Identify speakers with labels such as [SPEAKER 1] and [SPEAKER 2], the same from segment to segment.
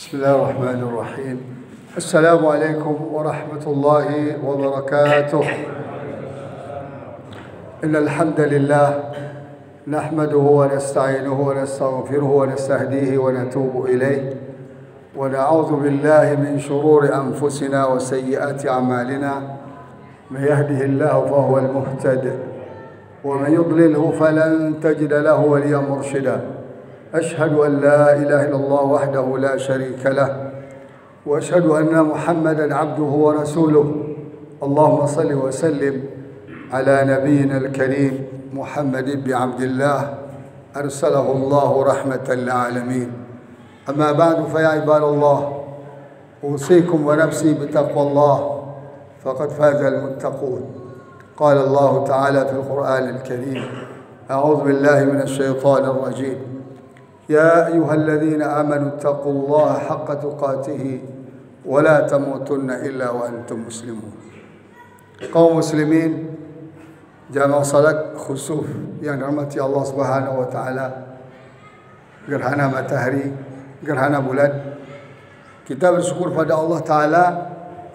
[SPEAKER 1] بسم الله الرحمن الرحيم. السلام عليكم ورحمة الله وبركاته. إن الحمد لله نحمده ونستعينه ونستغفره ونستهديه ونتوب إليه ونعوذ بالله من شرور أنفسنا وسيئات أعمالنا. من يهده الله فهو المهتد ومن يضلله فلن تجد له وليا مرشدا. أشهد أن لا إله إلا الله وحده لا شريك له وأشهد أن محمدا عبده ورسوله. اللهم صل وسلم على نبينا الكريم محمد بن عبد الله أرسله الله رحمة للعالمين. أما بعد فيا عباد الله أوصيكم ونفسي بتقوى الله فقد فاز المتقون. قال الله تعالى في القرآن الكريم: أعوذ بالله من الشيطان الرجيم. يا أيها الذين آمنوا اتقوا الله حق تقاته ولا تموتن إلا وأنتم مسلمون. Kaum muslimin, jamaah salat khusuf yang dirahmati Allah Subhanahu wa taala, gerhana matahari, gerhana bulan, kita bersyukur pada Allah taala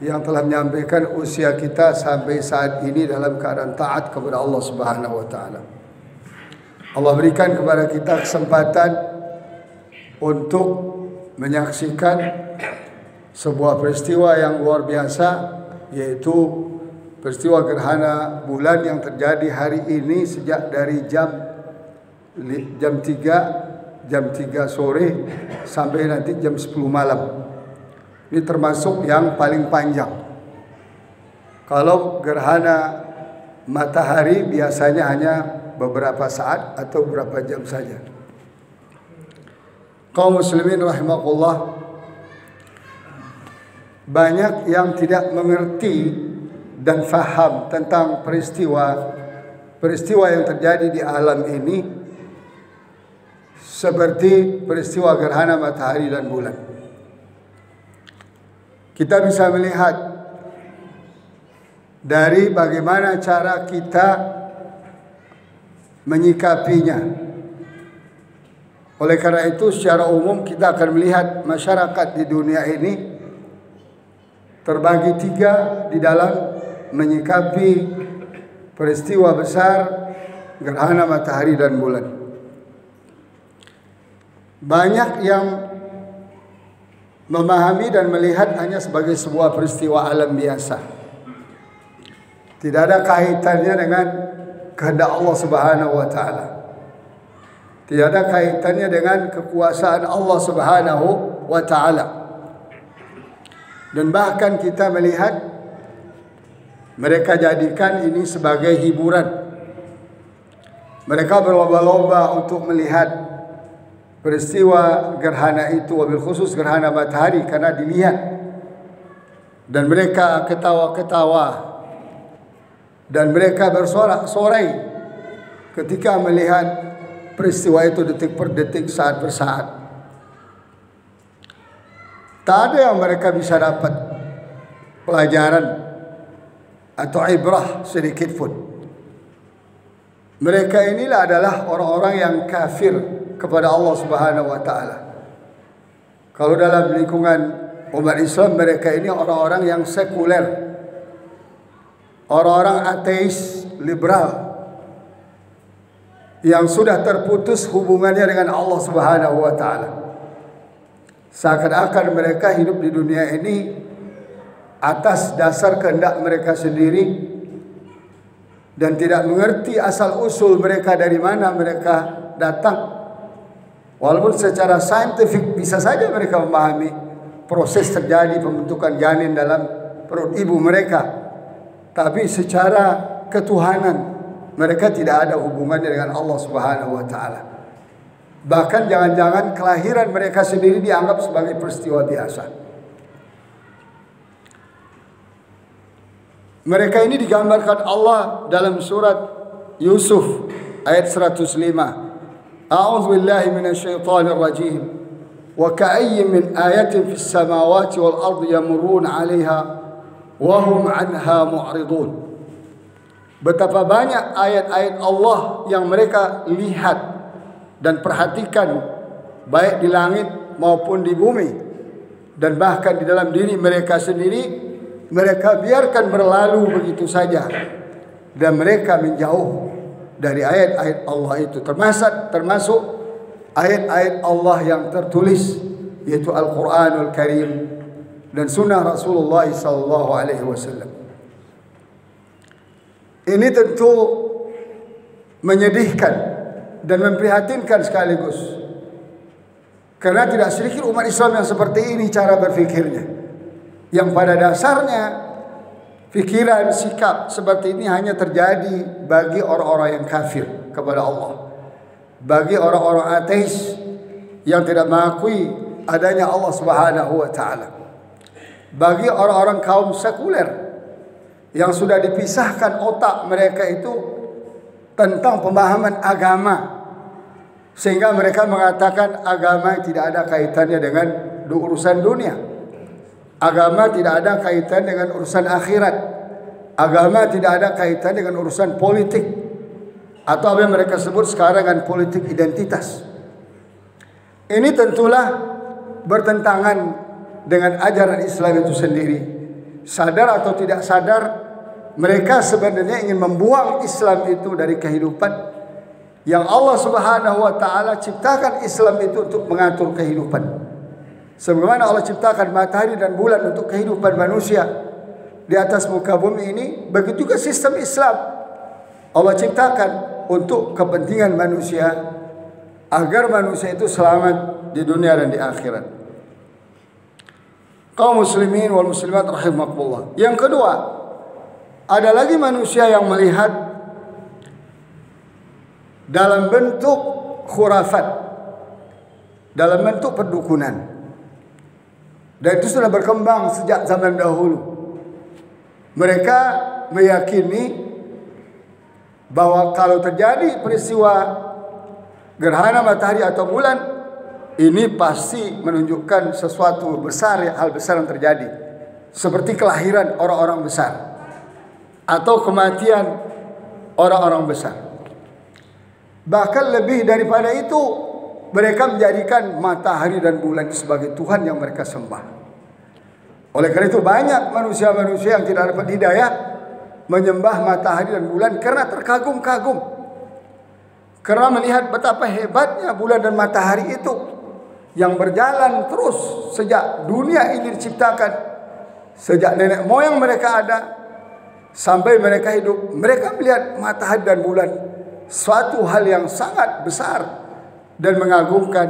[SPEAKER 1] yang telah menyampaikan usia kita sampai saat ini dalam keadaan taat kepada Allah Subhanahu wa taala. Allah berikan kepada kita kesempatan untuk menyaksikan sebuah peristiwa yang luar biasa, yaitu peristiwa gerhana bulan yang terjadi hari ini sejak dari jam 3 sore sampai nanti jam 10 malam. Ini termasuk yang paling panjang. Kalau gerhana matahari biasanya hanya beberapa saat atau beberapa jam saja. Kaum muslimin rahimakumullah, banyak yang tidak mengerti dan faham tentang peristiwa yang terjadi di alam ini, seperti peristiwa gerhana matahari dan bulan. Kita bisa melihat dari bagaimana cara kita menyikapinya. Oleh karena itu secara umum kita akan melihat masyarakat di dunia ini terbagi 3 di dalam menyikapi peristiwa besar gerhana matahari dan bulan. Banyak yang memahami dan melihat hanya sebagai sebuah peristiwa alam biasa. Tidak ada kaitannya dengan kehendak Allah Subhanahu wa taala. Tidak ada kaitannya dengan kekuasaan Allah Subhanahu wa taala. Dan bahkan kita melihat mereka jadikan ini sebagai hiburan. Mereka berlomba-lomba untuk melihat peristiwa gerhana itu, wabil khusus gerhana matahari, karena dilihat. Dan mereka ketawa-ketawa dan mereka bersorak-sorai ketika melihat peristiwa itu detik per detik, saat per saat. Tak ada yang mereka bisa dapat pelajaran atau ibrah sedikit pun. Mereka inilah adalah orang-orang yang kafir kepada Allah Subhanahu wa taala. Kalau dalam lingkungan umat Islam, mereka ini orang-orang yang sekuler, orang-orang ateis, liberal, yang sudah terputus hubungannya dengan Allah Subhanahu wa taala. Seakan-akan mereka hidup di dunia ini atas dasar kehendak mereka sendiri dan tidak mengerti asal usul mereka, dari mana mereka datang. Walaupun secara saintifik bisa saja mereka memahami proses terjadi pembentukan janin dalam perut ibu mereka, tapi secara ketuhanan mereka tidak ada hubungannya dengan Allah Subhanahu wa taala. Bahkan jangan-jangan kelahiran mereka sendiri dianggap sebagai peristiwa biasa. Mereka ini digambarkan Allah dalam surat Yusuf ayat 105. A'udzu billahi minasyaitonir rajim. Wa ka'ayyin min ayatin fis samawati wal ardi yamurruna 'alaiha wa hum 'anha mu'ridun. Betapa banyak ayat-ayat Allah yang mereka lihat dan perhatikan, baik di langit maupun di bumi. Dan bahkan di dalam diri mereka sendiri, mereka biarkan berlalu begitu saja. Dan mereka menjauh dari ayat-ayat Allah itu. Termasuk ayat-ayat Allah yang tertulis, yaitu Al-Quranul Karim dan sunnah Rasulullah SAW. Ini tentu menyedihkan dan memprihatinkan sekaligus, karena tidak sedikit umat Islam yang seperti ini cara berfikirnya, yang pada dasarnya fikiran sikap seperti ini hanya terjadi bagi orang-orang yang kafir kepada Allah, bagi orang-orang ateis yang tidak mengakui adanya Allah Subhanahu wa taala, bagi orang-orang kaum sekuler yang sudah dipisahkan otak mereka itu tentang pemahaman agama, sehingga mereka mengatakan agama tidak ada kaitannya dengan urusan dunia, agama tidak ada kaitan dengan urusan akhirat, agama tidak ada kaitan dengan urusan politik, atau apa yang mereka sebut sekarang dengan politik identitas. Ini tentulah bertentangan dengan ajaran Islam itu sendiri. Sadar atau tidak sadar, mereka sebenarnya ingin membuang Islam itu dari kehidupan yang Allah Subhanahu wa taala ciptakan Islam itu untuk mengatur kehidupan. Sebagaimana Allah ciptakan matahari dan bulan untuk kehidupan manusia di atas muka bumi ini, begitu juga sistem Islam Allah ciptakan untuk kepentingan manusia, agar manusia itu selamat di dunia dan di akhirat. Kaum muslimin wal muslimat rahimakumullah. Yang kedua, ada lagi manusia yang melihat dalam bentuk khurafat, dalam bentuk perdukunan. Dan itu sudah berkembang sejak zaman dahulu. Mereka meyakini bahwa kalau terjadi peristiwa gerhana matahari atau bulan, ini pasti menunjukkan sesuatu besar, hal besar yang terjadi, seperti kelahiran orang-orang besar atau kematian orang-orang besar. Bahkan lebih daripada itu, mereka menjadikan matahari dan bulan sebagai Tuhan yang mereka sembah. Oleh karena itu banyak manusia-manusia yang tidak dapat hidayah menyembah matahari dan bulan karena terkagum-kagum, karena melihat betapa hebatnya bulan dan matahari itu yang berjalan terus sejak dunia ini diciptakan, sejak nenek moyang mereka ada sampai mereka hidup. Mereka melihat matahari dan bulan suatu hal yang sangat besar dan mengagumkan,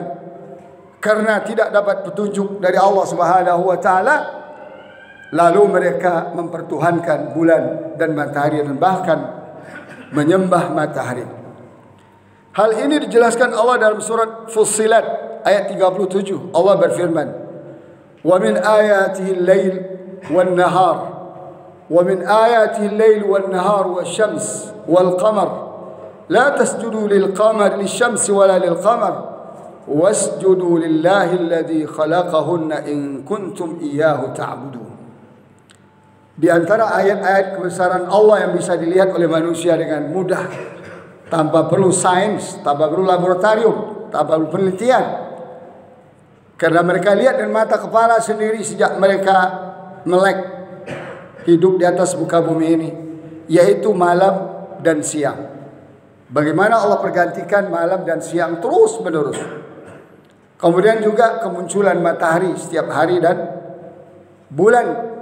[SPEAKER 1] karena tidak dapat petunjuk dari Allah Subhanahu wa taala. Lalu mereka mempertuhankan bulan dan matahari dan bahkan menyembah matahari. Hal ini dijelaskan Allah dalam surat Fussilat ayat 37. Allah berfirman, "Wa min ayatihi al-lail wan-nahar, wa min ayatihi al-lail wan-nahar wasyams wal-qamar, la tasjudu lil-qamari lisyamsi wala lil-qamar, wasjudu lillahi alladhi khalaqahunna in kuntum iyyahu ta'budun." Di antara ayat-ayat kebesaran Allah yang bisa dilihat oleh manusia dengan mudah, tanpa perlu sains, tanpa perlu laboratorium, tanpa perlu penelitian, karena mereka lihat dengan mata kepala sendiri sejak mereka melek hidup di atas muka bumi ini, yaitu malam dan siang. Bagaimana Allah pergantikan malam dan siang terus menerus. Kemudian juga kemunculan matahari setiap hari dan bulan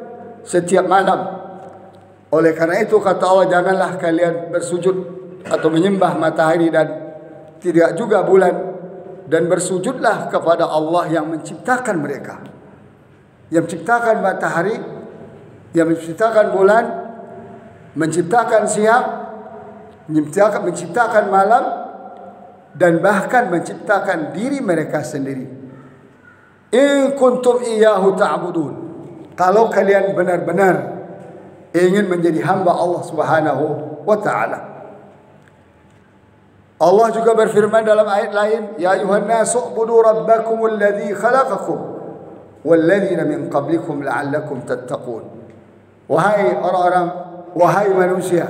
[SPEAKER 1] setiap malam. Oleh karena itu kata Allah, janganlah kalian bersujud atau menyembah matahari dan tidak juga bulan, dan bersujudlah kepada Allah yang menciptakan mereka, yang menciptakan matahari, yang menciptakan bulan, menciptakan siang, menciptakan malam, dan bahkan menciptakan diri mereka sendiri. In kuntum iyyahu ta'budun. Kalau kalian benar-benar ingin menjadi hamba Allah Subhanahu wa taala. Allah juga berfirman dalam ayat lain, ya ayuhan nasu ubudu rabbakumul ladzi khalaqakum wal ladzina min qablikum la'allakum tattaqun. Wahai orang-orang, wahai manusia,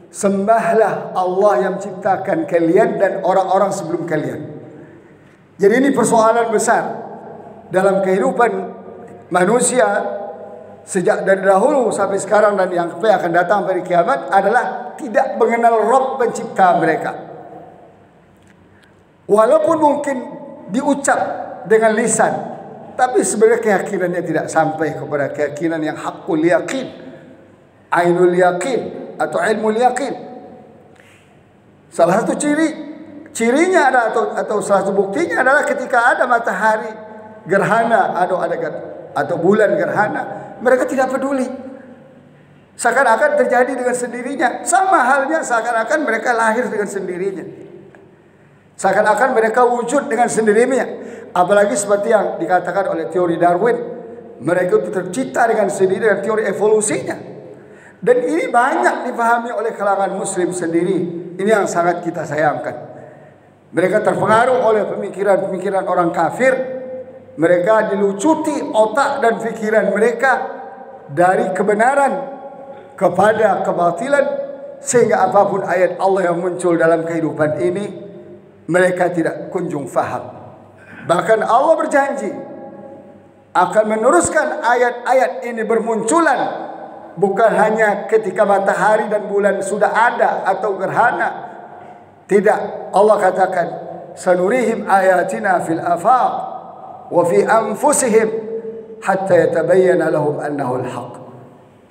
[SPEAKER 1] sembahlah Allah yang menciptakan kalian dan orang-orang sebelum kalian. Jadi ini persoalan besar dalam kehidupan Manusia sejak dari dahulu sampai sekarang dan yang akan datang pada kiamat adalah tidak mengenal Rabb pencipta mereka. Walaupun mungkin diucap dengan lisan, tapi sebenarnya keyakinannya tidak sampai kepada keyakinan yang haqqul yaqin, ainul yaqin atau ilmul yaqin. Salah satu cirinya ada atau salah satu buktinya adalah ketika ada matahari gerhana atau bulan gerhana, mereka tidak peduli. Seakan-akan terjadi dengan sendirinya. Sama halnya seakan-akan mereka lahir dengan sendirinya. Seakan-akan mereka wujud dengan sendirinya. Apalagi seperti yang dikatakan oleh teori Darwin, mereka itu tercipta dengan sendiri dengan teori evolusinya. Dan ini banyak dipahami oleh kalangan muslim sendiri. Ini yang sangat kita sayangkan. Mereka terpengaruh oleh pemikiran-pemikiran orang kafir. Mereka dilucuti otak dan pikiran mereka dari kebenaran kepada kebatilan, sehingga apapun ayat Allah yang muncul dalam kehidupan ini mereka tidak kunjung faham. Bahkan Allah berjanji akan meneruskan ayat-ayat ini bermunculan bukan hanya ketika matahari dan bulan sudah ada atau gerhana. Tidak, Allah katakan sanurihim ayatina fil afaq wa fi anfusihim hatta yatabayyana lahum annahu al-haq.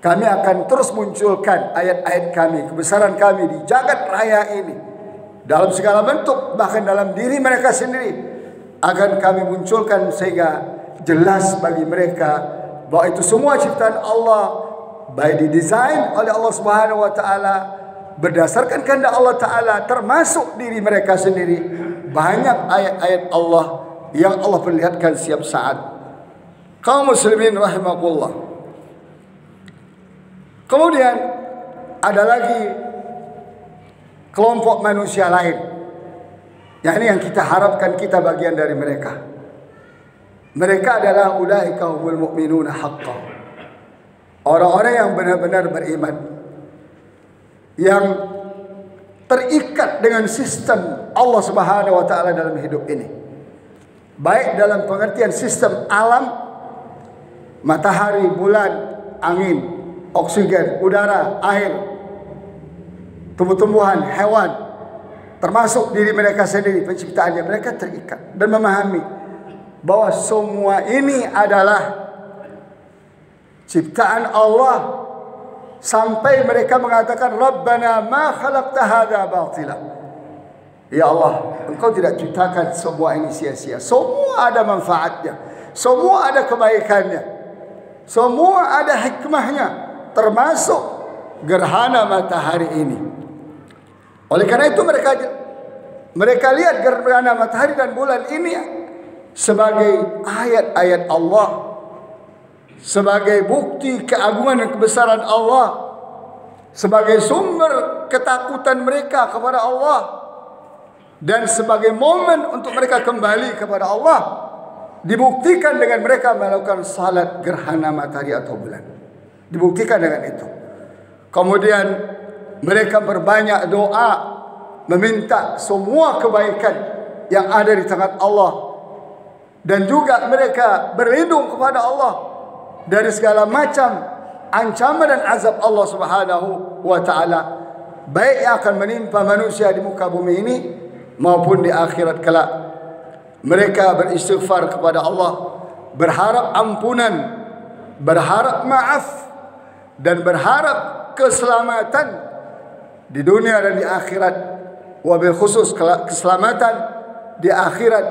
[SPEAKER 1] Kami akan terus munculkan ayat-ayat kami, kebesaran kami di jagat raya ini dalam segala bentuk, bahkan dalam diri mereka sendiri akan kami munculkan sehingga jelas bagi mereka bahwa itu semua ciptaan Allah, baik didesain oleh Allah Subhanahu wa taala berdasarkan kehendak Allah taala, termasuk diri mereka sendiri. Banyak ayat-ayat Allah yang Allah perlihatkan setiap saat. Kaum muslimin rahimakumullah. Kemudian ada lagi kelompok manusia lain, yang ini yang kita harapkan kita bagian dari mereka. Mereka adalah ulaika humul mu'minuna haqqan. Orang-orang yang benar-benar beriman, yang terikat dengan sistem Allah Subhanahu wa taala dalam hidup ini. Baik dalam pengertian sistem alam, matahari, bulan, angin, oksigen, udara, air, tumbuh-tumbuhan, hewan, termasuk diri mereka sendiri, penciptaannya, mereka terikat dan memahami bahwa semua ini adalah ciptaan Allah, sampai mereka mengatakan Rabbana ma khalaqta hadza batila. Ya Allah, Engkau tidak ciptakan semua ini sia-sia. Semua ada manfaatnya, semua ada kebaikannya, semua ada hikmahnya, termasuk gerhana matahari ini. Oleh karena itu mereka lihat gerhana matahari dan bulan ini sebagai ayat-ayat Allah, sebagai bukti keagungan dan kebesaran Allah, sebagai sumber ketakutan mereka kepada Allah, dan sebagai momen untuk mereka kembali kepada Allah. Dibuktikan dengan mereka melakukan salat gerhana matahari atau bulan. Dibuktikan dengan itu. Kemudian mereka berbanyak doa, meminta semua kebaikan yang ada di tangan Allah, dan juga mereka berlindung kepada Allah dari segala macam ancaman dan azab Allah Subhanahu wa taala, baik yang akan menimpa manusia di muka bumi ini maupun di akhirat kelak. Mereka beristighfar kepada Allah, berharap ampunan, berharap maaf, dan berharap keselamatan di dunia dan di akhirat. Wabil khusus keselamatan di akhirat,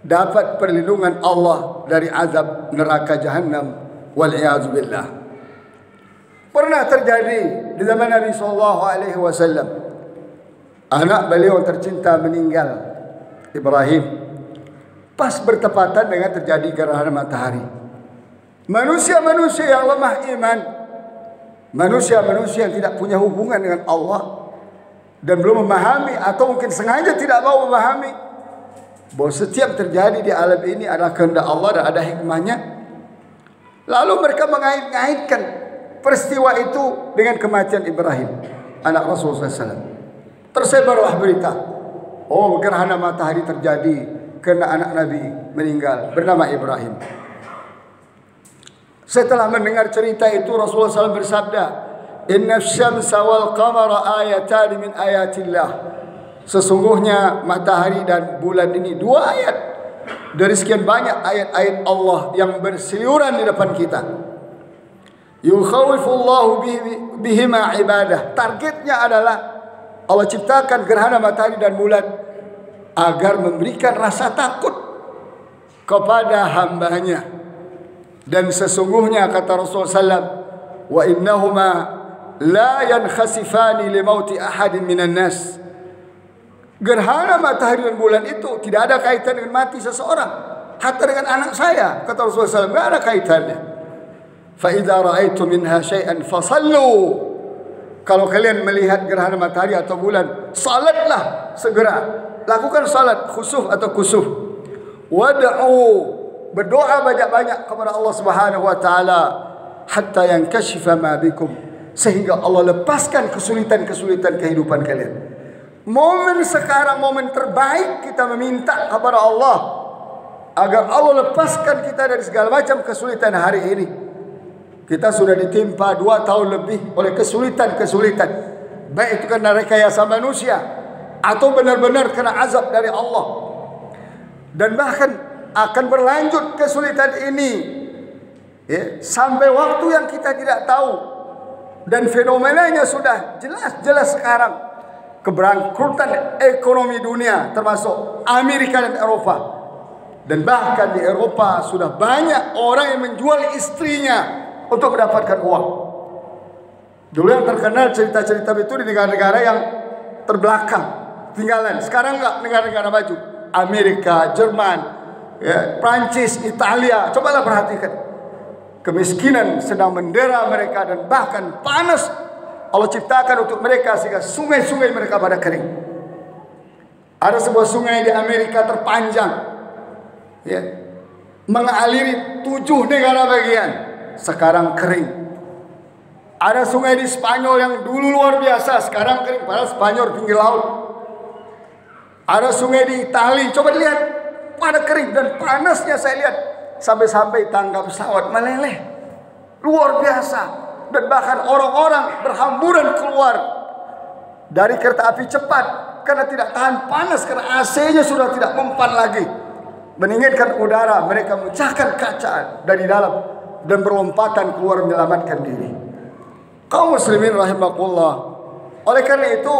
[SPEAKER 1] dapat perlindungan Allah dari azab neraka Jahannam wal-iyadzu billah. Pernah terjadi di zaman Nabi SAW, anak beliau tercinta meninggal, Ibrahim, pas bertepatan dengan terjadi gerhana matahari. Manusia-manusia yang lemah iman, manusia-manusia yang tidak punya hubungan dengan Allah dan belum memahami atau mungkin sengaja tidak mau memahami bahwa setiap terjadi di alam ini adalah kehendak Allah dan ada hikmahnya. Lalu mereka mengait-ngaitkan peristiwa itu dengan kematian Ibrahim, anak Rasulullah SAW. Tersebarlah berita, oh gerhana matahari terjadi karena anak Nabi meninggal bernama Ibrahim. Setelah mendengar cerita itu, Rasulullah SAW bersabda, Inna syamsa wal qamara ayatan min ayatillah. Sesungguhnya matahari dan bulan ini dua ayat dari sekian banyak ayat-ayat Allah yang berseliuran di depan kita. Yukhawifullahu bihima ibadah. Targetnya adalah Allah ciptakan gerhana matahari dan bulan agar memberikan rasa takut kepada hambanya. Dan sesungguhnya kata Rasulullah SAW, wa innahuma la yankhasifani limauti ahadin minan nas. Gerhana matahari dan bulan itu tidak ada kaitan dengan mati seseorang. Hatta dengan anak saya, kata Rasulullah SAW, tidak ada kaitannya. Fa idza ra'aitum minha syai'an fasallu. Kalau kalian melihat gerhana matahari atau bulan, salatlah segera. Lakukan salat khusuf atau kusuf. Wad'u, berdoa banyak-banyak kepada Allah Subhanahu wa taala hatta yankashifa ma bikum, sehingga Allah lepaskan kesulitan-kesulitan kehidupan kalian. Momen sekarang momen terbaik kita meminta kepada Allah agar Allah lepaskan kita dari segala macam kesulitan hari ini. Kita sudah ditimpa 2 tahun lebih oleh kesulitan-kesulitan, baik itu karena rekayasa manusia atau benar-benar kena azab dari Allah. Dan bahkan akan berlanjut kesulitan ini sampai waktu yang kita tidak tahu. Dan fenomenanya sudah jelas-jelas sekarang. Keberangkrutan ekonomi dunia termasuk Amerika dan Eropa. Dan bahkan di Eropa sudah banyak orang yang menjual istrinya untuk mendapatkan uang. Dulu yang terkenal cerita-cerita itu di negara-negara yang terbelakang, tinggalan. Sekarang enggak, negara-negara maju. Amerika, Jerman, Prancis, Italia. Cobalah perhatikan. Kemiskinan sedang mendera mereka dan bahkan panas Allah ciptakan untuk mereka sehingga sungai-sungai mereka pada kering. Ada sebuah sungai di Amerika terpanjang, mengaliri 7 negara bagian, sekarang kering. Ada sungai di Spanyol yang dulu luar biasa, sekarang kering, padahal Spanyol pinggir laut. Ada sungai di Italia, coba lihat, pada kering. Dan panasnya saya lihat sampai-sampai tangga pesawat meleleh, luar biasa. Dan bahkan orang-orang berhamburan keluar dari kereta api cepat karena tidak tahan panas, karena AC-nya sudah tidak mempan lagi. Menginginkan udara, mereka memecahkan kaca dari dalam dan berlompatan keluar menyelamatkan diri. Kaum muslimin rahimakumullah. Oleh karena itu,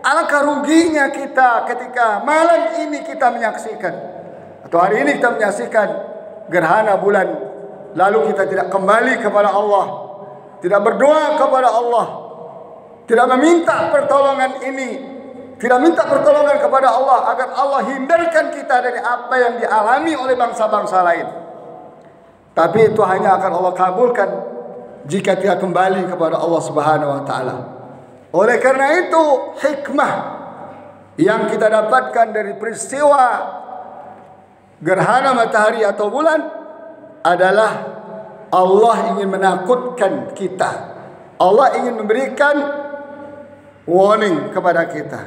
[SPEAKER 1] alangkah ruginya kita ketika malam ini kita menyaksikan, atau hari ini kita menyaksikan gerhana bulan, lalu kita tidak kembali kepada Allah, tidak berdoa kepada Allah, tidak meminta pertolongan ini, tidak minta pertolongan kepada Allah agar Allah hindarkan kita dari apa yang dialami oleh bangsa-bangsa lain. Tapi itu hanya akan Allah kabulkan jika kita kembali kepada Allah Subhanahu wa taala. Oleh karena itu, hikmah yang kita dapatkan dari peristiwa gerhana matahari atau bulan adalah Allah ingin menakutkan kita. Allah ingin memberikan warning kepada kita.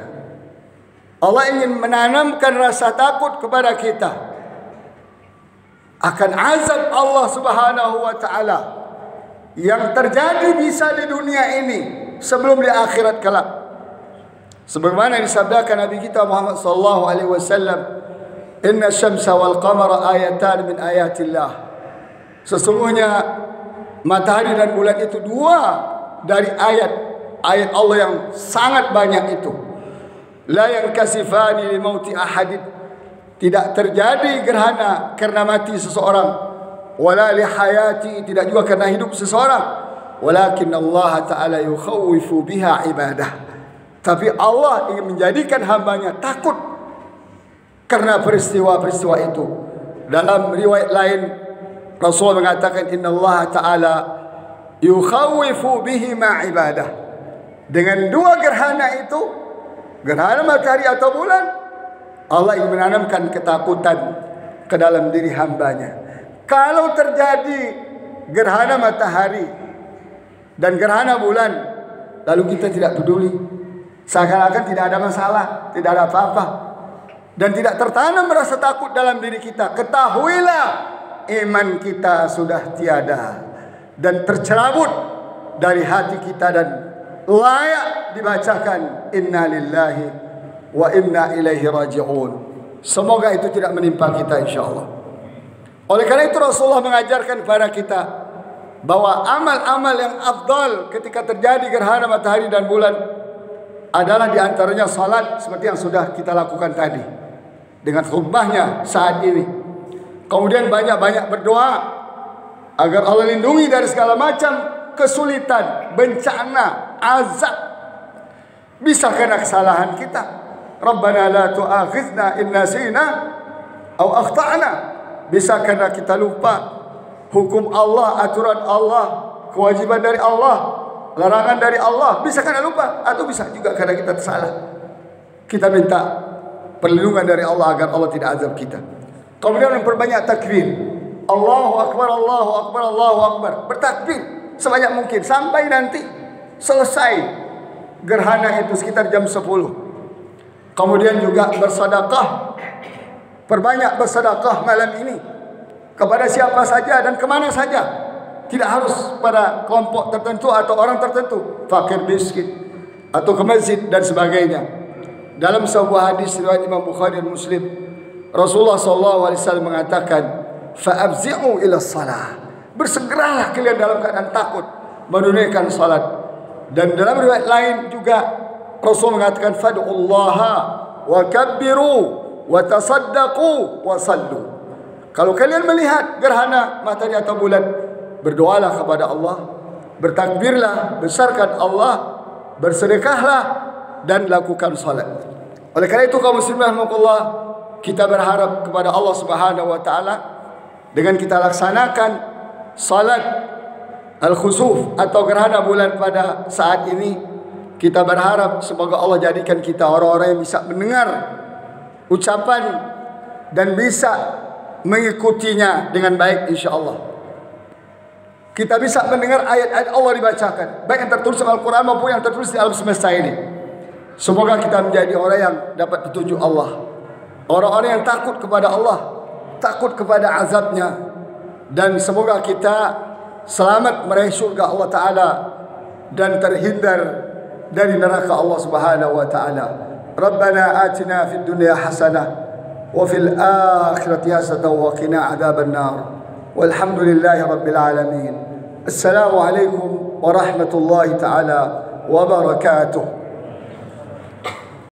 [SPEAKER 1] Allah ingin menanamkan rasa takut kepada kita akan azab Allah Subhanahu wa taala yang terjadi bisa di dunia ini sebelum di akhirat kelak. Sebagaimana disabdakan Nabi kita Muhammad sallallahu alaihi wasallam, "Inna syamsa wal qamara ayatan min ayatillah." Sesungguhnya matahari dan bulan itu 2 dari ayat Allah yang sangat banyak itu. La yankasifani li mauti ahadin. Tidak terjadi gerhana karena mati seseorang, wala li hayati, tidak juga karena hidup seseorang. Walakin Allah Ta'ala yukhawwifu biha ibadah. Tapi Allah ingin menjadikan hambanya takut karena peristiwa-peristiwa itu. Dalam riwayat lain Rasul mengatakan innallaha ta'ala yukhawwifu bihima ibadah. Dengan 2 gerhana itu, gerhana matahari atau bulan, Allah ingin menanamkan ketakutan ke dalam diri hambanya. Kalau terjadi gerhana matahari dan gerhana bulan, lalu kita tidak peduli, seakan-akan tidak ada masalah, tidak ada apa-apa, dan tidak tertanam rasa takut dalam diri kita, ketahuilah iman kita sudah tiada dan tercerabut dari hati kita dan layak dibacakan inna lillahi wa inna ilaihi raji'un. Semoga itu tidak menimpa kita insyaallah. Oleh karena itu Rasulullah mengajarkan kepada kita bahwa amal-amal yang afdal ketika terjadi gerhana matahari dan bulan adalah diantaranya salat seperti yang sudah kita lakukan tadi dengan khutbahnya saat ini. Kemudian banyak-banyak berdoa agar Allah lindungi dari segala macam kesulitan, bencana, azab. Bisa karena kesalahan kita. Rabbana la tu'akhidna in nasina aw akhtana. Bisa karena kita lupa hukum Allah, aturan Allah, kewajiban dari Allah, larangan dari Allah. Bisa karena lupa atau bisa juga karena kita tersalah. Kita minta perlindungan dari Allah agar Allah tidak azab kita. Kemudian memperbanyak takbir. Allahu Akbar, Allahu Akbar, Allahu Akbar. Bertakbir sebanyak mungkin sampai nanti selesai gerhana itu sekitar jam 10. Kemudian juga bersedekah. Perbanyak bersedekah malam ini kepada siapa saja dan kemana saja. Tidak harus pada kelompok tertentu atau orang tertentu, fakir miskin atau ke masjid dan sebagainya. Dalam sebuah hadis riwayat Imam Bukhari dan Muslim, Rasulullah SAW mengatakan, "Fa'abzi'u ila shalah." Bersegeralah kalian dalam keadaan takut menunaikan salat. Dan dalam riwayat lain juga Rasul mengatakan, "Fad'ullaha wa kabbiru wa tasaddaqu wa sallu." Kalau kalian melihat gerhana matahari atau bulan, berdoalah kepada Allah, bertakbirlah, besarkan Allah, bersedekahlah dan lakukan salat. Oleh karena itu kaum muslimin rahimakumullah, kita berharap kepada Allah Subhanahu wa taala dengan kita laksanakan salat al-khusuf atau gerhana bulan pada saat ini, kita berharap semoga Allah jadikan kita orang-orang yang bisa mendengar ucapan dan bisa mengikutinya dengan baik insyaallah. Kita bisa mendengar ayat-ayat Allah dibacakan, baik yang tertulis dalam Al-Quran maupun yang tertulis di alam semesta ini. Semoga kita menjadi orang yang dapat petunjuk Allah, orang-orang yang takut kepada Allah, takut kepada azabnya, dan semoga kita selamat meraih surga Allah Ta'ala dan terhindar dari neraka Allah Subhanahu wa Ta'ala. Rabbana atina fid dunya hasanah وفي الآخرة حسنة وقنا عذاب النار والحمد لله رب العالمين. السلام عليكم ورحمة الله تعالى وبركاته.